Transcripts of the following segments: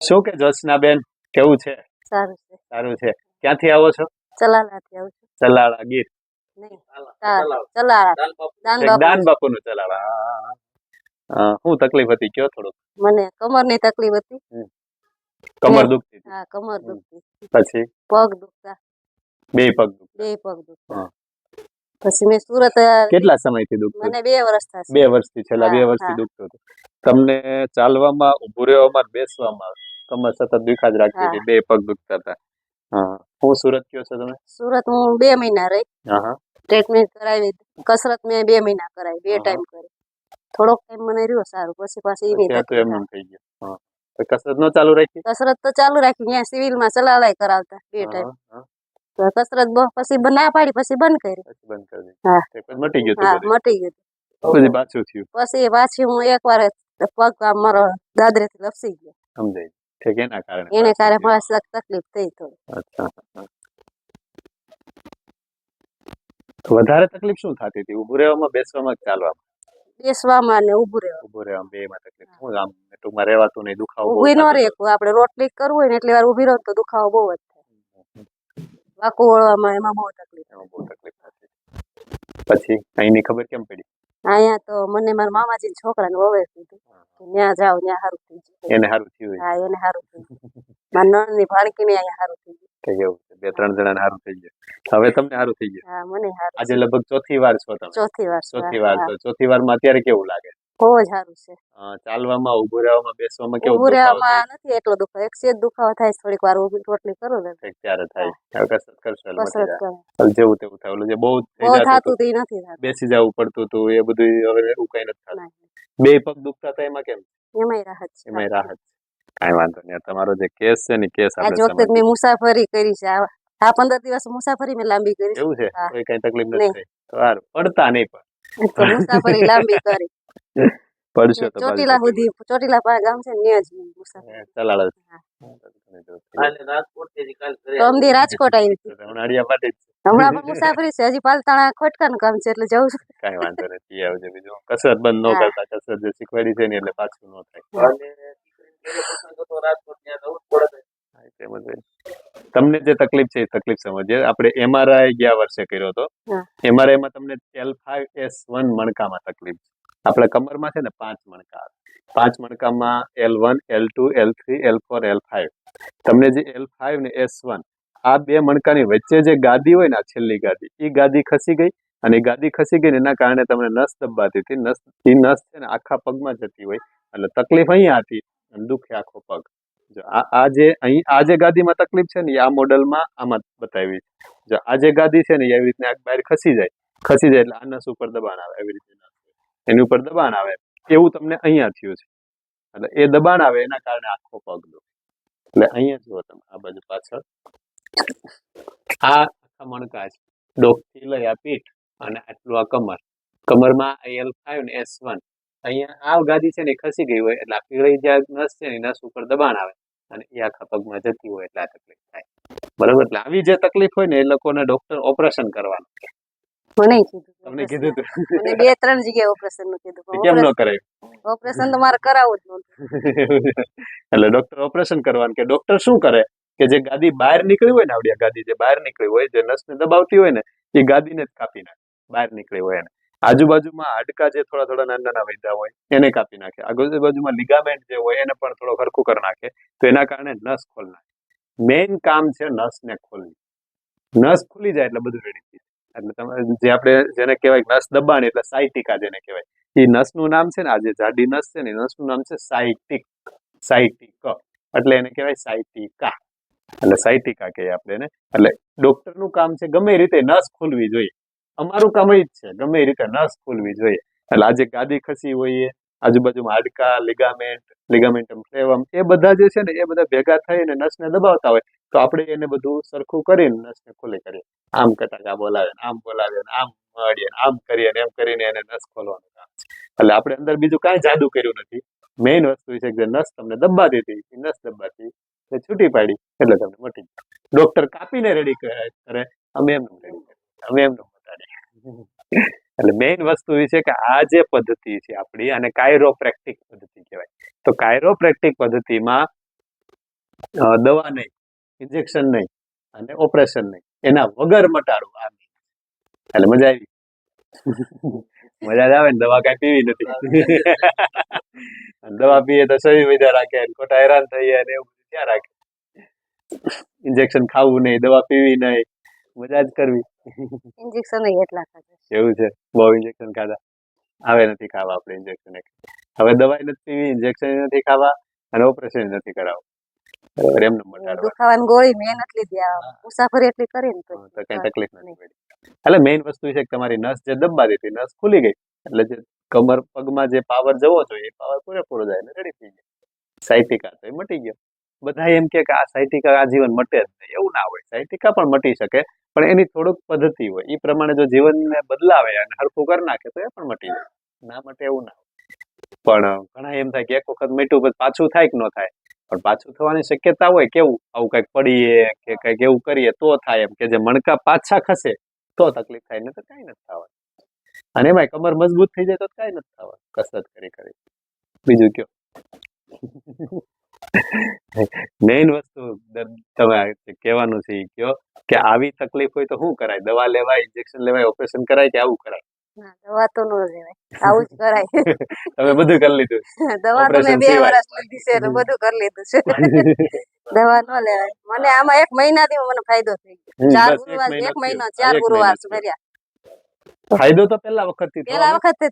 શું કે જ્યોત્સનાબેન, કેવું છે? સારું છે. સારું છે. ક્યાંથી આવો છો? ચલાલાથી આવું છું. ચલાળા ગીર. નહીં, ચલાળા દાન બાપુનું ચલાળા. શું તકલીફ હતી કયો થોડુંક. મને કમરની તકલીફ હતી. કમર દુખતી હતી. હા, કમર દુખતી. પછી પગ દુખતા. બે પગ દુખતા. બે પગ દુખતા. પછી મેં સુરત કેટલા સમયથી દુખતું? મને 2 વર્ષ થશે. 2 વર્ષથી, છેલ્લા 2 વર્ષથી દુખતું હતું. તમને ચાલવામાં, ઊભું રહેવામાં, બેસવામાં કમર સતત દુખા જ રાખતી હતી, બે પગ દુખતા હતા. હા, હું સુરત કયો છો તમે? સુરત હું 2 મહિના રહી. હા, ટ્રીટમેન્ટ કરાવી, કસરત મેં 2 મહિના કરાવી, 2 ટાઈમ કરી. થોડોક ટાઈમ મને રહ્યો સારું, પછી પાછી એની તો એમ થઈ ગયું. હા, તો કસરત નો ચાલુ રાખી? કસરત તો ચાલુ રાખી, ત્યાં સિવિલમાં ચલાલાય કરાવતા 2 ટાઈમ. કસરત પછી ના પાડી, પછી બંધ કરી. હા, મટી ગયું. હા, મટી ગયું. પછી પાછું થયું. પછી પાછી હું એકવાર પગ મારો દાદરેથી લપસી ગયો. સમજાય છે કે એના કારણે પાછી તકલીફ થઈ થોડી. અચ્છા. વધારે તકલીફ શું થતી હતી? ઊભું રહેવામાં, બેસવામાં, ચાલવામાં? બેસવામાં ને ઊભું રહેવામાં બેમાં તકલીફ. શું આમ ટૂંકમાં રહેવાતું નહીં, દુખાવો બહુ ઊભી ન રહેવું. આપણે રોટલી કરવું હોય ને એટલી વાર ઊભી રહો તો દુખાવો બહુ જ થાય. વાકું વળવામાં એમાં બહુ તકલીફ થતી. પછી અહીંની ખબર કેમ પડી? અહીંયા તો મને મારા મામાજી છોકરાને વવે કીધું કે ત્યાં જાવ, ત્યાં સારું થઈ ગયું. એને સારું થયું? હા, એને સારું થઈ ગયું. મારા નણની ભાણકીને અહીંયા સારું થઈ ગયું. એવું છે, 2-3 જણાને સારું થઈ ગયું. હવે તમને સારું થઈ ગયું? હા, મને સારું. આજે લગભગ ચોથી વાર છો તમે? ચોથી વાર. ચોથી વારમાં અત્યારે કેવું લાગે? બહુ જ સારું છે. ચાલવામાં, ઊભું રહેવામાં, બેસવામાં કેવું? ઊભું રહેવામાં નથી એટલો દુખાવો, એક સેજ દુખાવો થાય, થોડીક વાર ઊભી રોટલી કરું ને ત્યારે થાય. કસરત કરશો કસરત કરો, જેવું તેવું થાય. ઓલું જે બહુ થાતું તે નથી થાતું, બેસી જવું પડતું હતું, એ બધું હવે એવું કઈ નથી થતું. બે પગ દુખતા હતા, એમાં કેમ? એમાંય રાહત છે. એમાંય રાહત. કાંઈ વાંધો નહીં. તમારો જે કેસ છે ને, કેસ આ વખતે મેં મુસાફરી કરી છે. આ 15 દિવસ મુસાફરી મેં લાંબી કરી. એવું છે? કોઈ કઈ તકલીફ નથી થઈ? સારું, પડતા નહીં પણ મુસાફરી લાંબી કરી. પડશે તો ચોટીલા સુધી, ચોટીલા પાસે ગામ છે ને, જ મુસાફરી ચલાળા. અમદી રાજકોટ આવી હતી. હમણાં પણ મુસાફરી મુસાફરી છે. હજી પાલતાણા ખોટકાનું કામ છે એટલે જવું છું. કાંઈ વાંધો નથી. આવજો. બીજું કસરત બંધ ન કરતા, કસરત જે શીખવાડી છે ને એટલે પાછું ન થાય. તમને જે તકલીફ છે એ તકલીફ સમજીએ. આપણે MRI ગયા વર્ષે કર્યો હતો. MRI માં તમને L5S1 મણકામાં તકલીફ છે. આપણા કમરમાં છે ને 5 મણકા આવે. 5 મણકામાં L1, L2, L3, L4, L5. તમને જે L5 ને S1 આ 2 મણકાની વચ્ચે જે ગાદી હોય ને, આ છેલ્લી ગાદી, એ ગાદી ખસી ગઈ. અને ગાદી ખસી ગઈ ને એના કારણે તમને નસ દબાતી હતી. નસ છે ને આખા પગમાં જતી હોય એટલે તકલીફ અહીંયા હતી અને દુખે આખો પગ. જો આ જે ગાદીમાં તકલીફ છે ને, આ મોડેલમાં આમાં બતાવી. જો આ જે ગાદી છે ને, એવી રીતના બહાર ખસી જાય એટલે આ નસ ઉપર દબાણ આવે. એવી રીતે એની ઉપર દબાણ આવે એવું તમને અહીંયા થયું છે. એટલે એ દબાણ આવે એના કારણે આખો પગ દુખે. એટલે અહીંયા જુઓ તમે, આ બાજુ પાછળ આ આખા મણકા છે. ડોકથી લઈ આ પીઠ અને આટલું આ કમર. કમરમાં L5 ને S1 અહીંયા આ ગાદી છે ને ખસી ગઈ હોય એટલે આ પીળી જે નસ છે ને, નસ ઉપર દબાણ આવે અને એ આખા પગમાં જતી હોય એટલે આ તકલીફ થાય. બરાબર? એટલે આવી જે તકલીફ હોય ને, એ લોકોને ડોક્ટર ઓપરેશન કરવાનું. મને કીધું. તમને કીધું હતું? મને 2-3 જગ્યાએ ઓપરેશન નું કીધું. કેમ ન કરાયું? ઓપરેશન તો મારે કરાવવું જ નહોતું. એટલે ડોક્ટર ઓપરેશન કરવાનું કે ડોક્ટર શું કરે કે જે ગાદી બહાર નીકળી હોય ને, આવડી ગાદી જે બહાર નીકળી હોય, જે નસને દબાવતી હોય ને, એ ગાદીને જ કાપી નાખે. બહાર નીકળી હોય એને આજુબાજુમાં હાડકા જે થોડા નાના નાના વધ્યા હોય એને કાપી નાખે. આજુબાજુમાં લિગામેન્ટ જે હોય એને પણ થોડો હરખું કરી નાખે. તો એના કારણે નસ ખોલ નાખે. મેઇન કામ છે નસને ખોલવી. નસ ખુલી જાય એટલે બધું રેડી થઈ જાય. એટલે તમે જે આપણે જેને કહેવાય નસ દબાણ એટલે સાયટિકા જેને કહેવાય, એ નસનું નામ છે ને, આ જે જાડી નસ છે ને, નસનું નામ છે સાયટિક. એટલે એને કહેવાય સાયટિકા. એટલે સાયટિકા કહીએ આપણે એને. એટલે ડોક્ટરનું કામ છે ગમે એ રીતે નસ ખોલવી જોઈએ. અમારું કામ એ જ છે, ગમે એ રીતે નસ ખોલવી જોઈએ. એટલે આજે ગાદી ખસી હોય, આજુબાજુમાં હાડકા, લિગામેન્ટમ ફ્લેવમ, એ બધા જે છે ને, એ બધા ભેગા થઈને નસને દબાવતા હોય તો આપણે એને બધું સરખું કરીને નસને ખોલી કરીએ. આમ કટાકા બોલાવે, આમ બોલાવે, આમ મળીએ, આમ કરીએ, એમ કરીને એને નસ ખોલવાનું કામ છે. એટલે આપણે અંદર બીજું કાંઈ જાદુ કર્યું નથી. મેઇન વસ્તુ એ છે કે નસ તમને દબાતી હતી, એ નસ દબાતી એ છૂટી પાડી એટલે તમને મટી ગયું. ડોક્ટર કાપીને રેડી કરે, અમે એમનું રેડી કરીએ, અમે એમનું બતાડીએ. એટલે મેઇન વસ્તુ એ છે કે આ જે પદ્ધતિ છે આપણી, આને કાયરોપ્રેક્ટિક પદ્ધતિ કહેવાય. તો કાયરોપ્રેક્ટિક પદ્ધતિમાં દવા નહીં, ઇન્જેક્શન નહીં અને ઓપરેશન નહીં, એના વગર મટાડવું. આ એટલે મજા આવી. મજા જ આવે ને, દવા કઈ પીવી નથી. દવા પીએ તો શરીર વધ્યા રાખે, ખોટા હેરાન થઈએ ને એવું બધું ક્યાં રાખે. ઇન્જેક્શન ખાવું નહીં, દવા પીવી નહીં, મજા જ કરવી. ઇન્જેક્શન એટલા ખાધા. એવું છે, બહુ ઇન્જેક્શન ખાધા. હવે નથી ખાવા આપણે ઇન્જેક્શન. હવે દવાઈ નથી પીવી, ઇન્જેક્શન નથી ખાવા અને ઓપરેશન નથી કરાવવું. બરાબર, એમને મટાડવા. દુખાવાની ગોળી મેં નથી લીધી, મુસાફરી એટલી કરીને તો કઈ તકલીફ નથી પડી. એટલે મેઇન વસ્તુ છે કે તમારી નસ જે દબાતી હતી, નસ ખુલી ગઈ, એટલે જે કમર પગમાં જે પાવર જવો જોઈએ એ પાવર પૂરેપૂરો જાય ને રેડી થઈ જાય. સાયટિકા તો એ મટી ગયો. બધા એમ કે આ સાયટિકા આજીવન મટે જ નહીં, એવું ના હોય. સાયટિકા પણ મટી શકે, પણ એની થોડુંક પદ્ધતિ હોય. એ પ્રમાણે જો જીવનને બદલાવે અને હરખું કરી નાખે તો એ પણ મટી જાય. ના મટે એવું ના હોય. પણ ઘણા એમ થાય કે એક વખત મટ્યું પછી પાછું થાય કે ન થાય. પણ પાછું થવાની શક્યતા હોય. કેવું, આવું કંઈક પડીએ કે કંઈક એવું કરીએ તો થાય. એમ કે જે મણકા પાછા ખસે તો તકલીફ થાય, ને તો કઈ નથી થવાનું. અને એમાં કમર મજબૂત થઈ જાય તો કઈ નથી થવાનું, કસરત કરી. બીજું કયો. મેઇન વસ્તુ તમે કહેવાનું છે એ કયો કે આવી તકલીફ હોય તો શું કરાય? દવા લેવાય, ઇન્જેક્શન લેવાય, ઓપરેશન કરાય કે આવું કરાય? દવા તો ન લેવાય, આવું જ કરાય. તમે બધું કરી લીધું? દવા તો મેં 2 વર્ષ લીધી છે, બધું કરી લીધું છે. દવા ન લેવાય. મને આમાં 1 મહિનાથી મને ફાયદો થઈ ગયો. 4 ગુરુવાર, 1 મહિનો 4 ગુરુવાર ભર્યા. ફાયદો તો પેલા વખત થી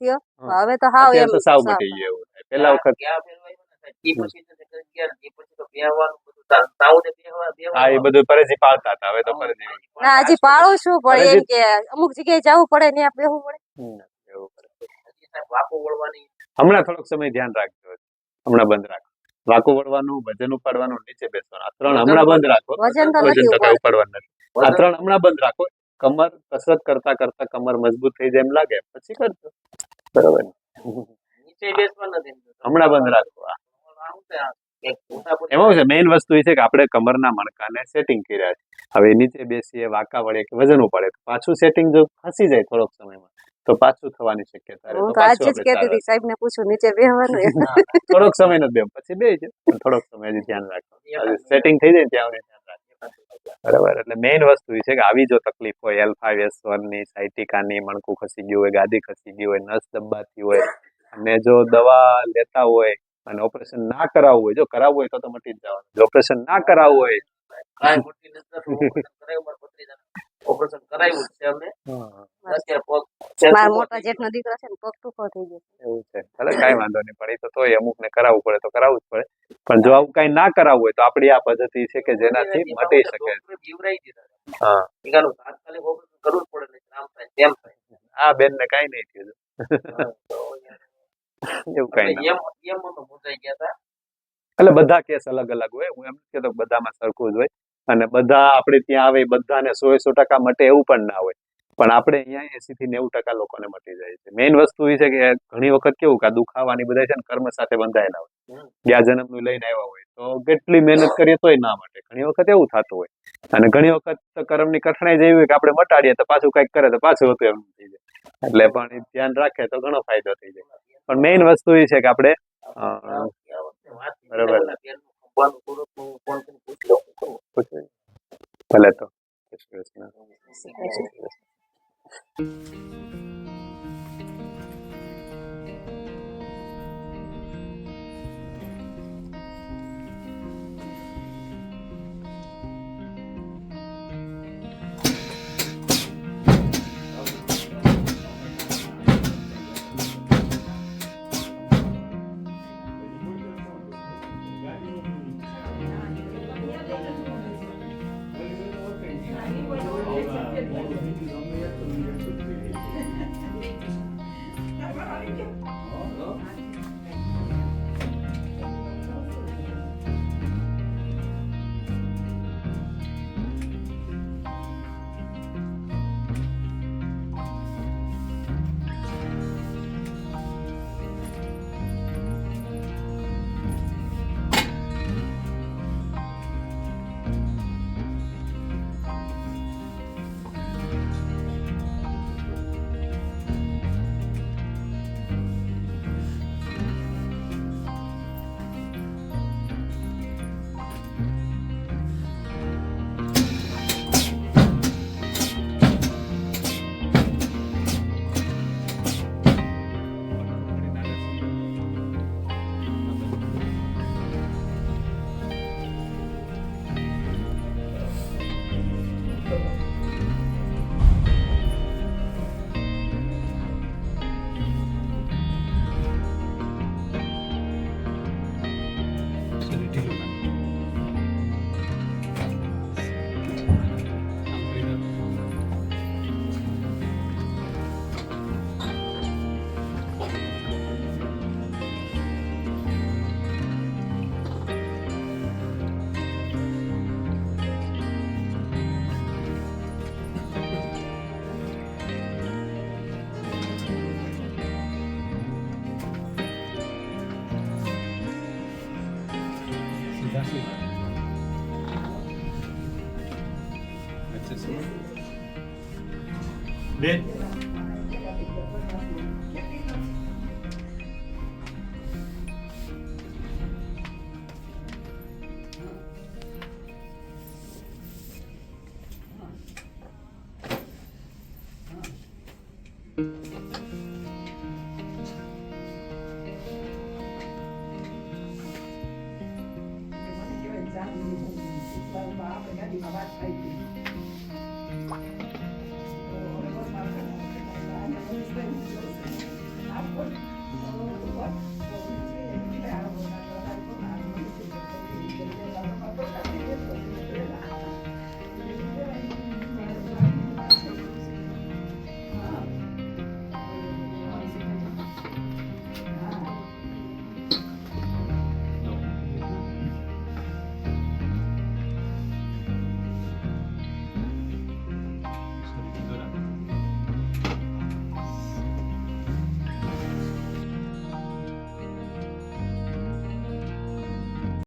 થયો. હવે તો હાવ એમ સાવ મટી ગયો. પેલા વખત હા, એ બધું પરેજી પાળતા હતા. હવે તો પરેજી ના, હજી પાળું છું, પણ એમ કે અમુક જગ્યાએ જવું પડે ને ત્યાં બેહવું પડે. હમણાં થોડોક સમય ધ્યાન રાખજો. હમણાં બંધ રાખો. વાકું વળવાનું, વજન ઉપાડવાનું, નીચે બેસવાનું, આ 3 હમણાં બંધ રાખો. વજન તો ઉપાડવાનું નથી. આ 3 હમણાં બંધ રાખો. કમર કસરત કરતા કરતા કમર મજબૂત થઈ જાય એમ લાગે પછી કરજો. બરોબર. નીચે બેસવા નથી, હમણાં બંધ રાખો. એમાં છે મેઇન વસ્તુ એ છે કે આપણે કમરના મણકાને સેટિંગ કર્યા છે. હવે નીચે બેસીએ, વાંકા વળે કે વજન ઉપાડે, પાછું સેટિંગ જો ફસી જાય થોડોક સમયમાં તો પાછું થવાની શક્યતા રહે. સાહેબ ને પૂછું નીચે બેહવાનું. થોડોક સમય નથી બેવ, પછી બે છે, થોડોક સમય હજી ધ્યાન રાખો. સેટિંગ થઈ જાય ત્યાં ધ્યાન રાખો. બરાબર. એટલે મેઇન વસ્તુ એ છે કે આવી જો તકલીફ હોય, L5S1 ની, સાયટિકાની, મણકું ખસી ગયું હોય, ગાદી ખસી ગઈ હોય, નસ દબાતી હોય અને જો દવા લેતા હોય અને ઓપરેશન ના કરાવવું હોય, જો કરાવવું હોય તો મટી જ જવાનું. જો ઓપરેશન ના કરાવવું હોય, ઓપરેશન કરાવ્યું છે અમે. મારા મોટા જેઠનો દીકરો છે ને, પગ ટૂંકો થઈ ગયો. એવું છે. એટલે કાંઈ વાંધો નહીં, પણ એ તો તોય અમુક ને કરાવવું પડે તો કરાવવું જ પડે. પણ જો આવું કઈ ના કરાવવું હોય તો આપણી આ પદ્ધતિ છે કે જેનાથી મટી શકે. હા, તાત્કાલિક ઓપરેશન કરવું જ પડે. તેમ થાય. આ બેન ને કઈ નહીં થયું. એવું કઈ નહીં. એટલે બધા કેસ અલગ અલગ હોય. હું એમ કહેતો બધામાં સરખું જ હોય અને બધા આપણે ત્યાં આવે બધાને 100% મટે એવું પણ ના હોય. પણ આપણે અહીંયા 80 થી 90% લોકોને મટી જાય છે. મેઇન વસ્તુ એ છે કે ઘણી વખત કેવું કે દુખાવાની બધા છે ને કર્મ સાથે બંધાયેલા હોય. ગયા જન્મનું લઈને આવ્યા હોય તો કેટલી મહેનત કરીએ તોય ના મટે. ઘણી વખત એવું થતું હોય અને ઘણી વખત કર્મની કઠણાઈ જેવી હોય કે આપણે મટાડીએ તો પાછું કંઈક કરે તો પાછું હતું એમ થઈ જાય. એટલે પણ એ ધ્યાન રાખે તો ઘણો ફાયદો થઈ જાય. પણ મેઇન વસ્તુ એ છે કે આપણે બરાબર. ભલે તો બેન Apa?